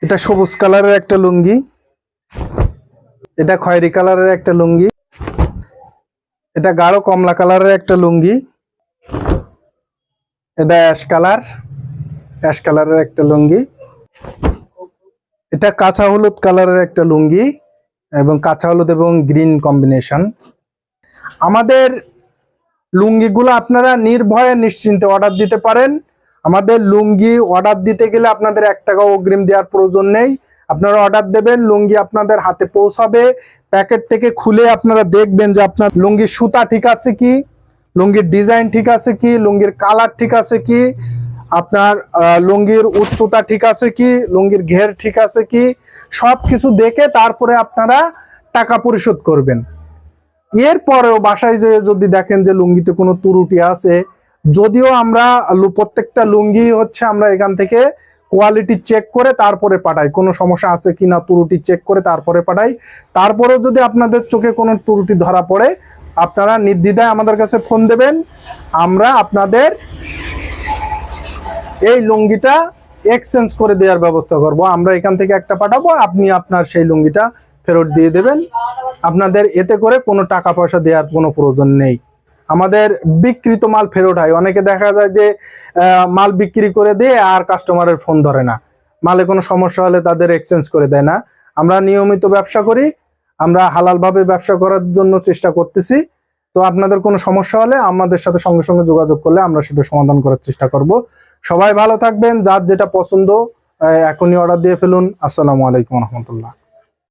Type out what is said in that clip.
এটা সবুজ কালারের একটা লুঙ্গি, এটা খয়েরি কালারের একটা লুঙ্গি, এটা গাঢ় কমলা কালারের একটা লুঙ্গি, এটা অ্যাশ কালারের একটা লুঙ্গি, এটা কাঁচা হলুদ কালারের একটা লুঙ্গি এবং কাঁচা হলুদ এবং গ্রিন কম্বিনেশন। আমাদের লুঙ্গিগুলো আপনারা নির্ভয়ে নিশ্চিন্তে অর্ডার দিতে পারেন। আমাদের লুঙ্গি অর্ডার দিতে গেলে আপনাদের 1 টাকা অগ্রিম দেওয়ার প্রয়োজন নেই। আপনারা অর্ডার দেবেন, লুঙ্গি আপনাদের হাতে পৌঁছাবে। প্যাকেট থেকে খুলে আপনারা দেখবেন যে আপনার লুঙ্গির সুতা ঠিক আছে কি, লুঙ্গির ডিজাইন ঠিক আছে কি, লুঙ্গির কালার ঠিক আছে কি, আপনার লুঙ্গির উচ্চতা ঠিক আছে কি, লুঙ্গির ঘের ঠিক আছে কি, সবকিছু দেখে তারপরে আপনারা টাকা পরিশোধ করবেন। এরপরেও বাসায় যে যদি দেখেন যে লুঙ্গিতে কোনো ত্রুটি আছে, যদিও আমরা প্রত্যেকটা লুঙ্গি হচ্ছে আমরা এখান থেকে কোয়ালিটি চেক করে তারপরে পাঠাই, কোনো সমস্যা আছে কিনা ত্রুটি চেক করে তারপরে পাঠাই। তারপরেও যদি আপনাদের চোখে কোনো ত্রুটি ধরা পড়ে, আপনারা নির্দ্বিধায় আমাদের কাছে ফোন দেবেন। আমরা আপনাদের এই লুঙ্গিটা এক্সচেঞ্জ করে দেওয়ার ব্যবস্থা করব। আমরা এখান থেকে একটা পাঠাবো, আপনি আপনার সেই লুঙ্গিটা ফেরত দিয়ে দেবেন। আপনাদের এতে করে কোনো টাকা পয়সা দেওয়ার কোনো প্রয়োজন নেই। আমাদের বিক্রিত মাল ফেরত হয়। অনেকে দেখা যায় যে মাল বিক্রি করে দিয়ে আর কাস্টমারের ফোন ধরে না, মালে কোনো সমস্যা হলে তাদের এক্সচেঞ্জ করে দেয় না। আমরা নিয়মিত ব্যবসা করি, আমরা হালালভাবে ব্যবসা করার জন্য চেষ্টা করতেছি। তো আপনাদের কোনো সমস্যা হলে আমাদের সাথে সঙ্গে সঙ্গে যোগাযোগ করলে আমরা সেটা সমাধান করার চেষ্টা করব। সবাই ভালো থাকবেন, যার যেটা পছন্দ এখনই অর্ডার দিয়ে ফেলুন। আসসালামু আলাইকুম রহমতুল্লাহ।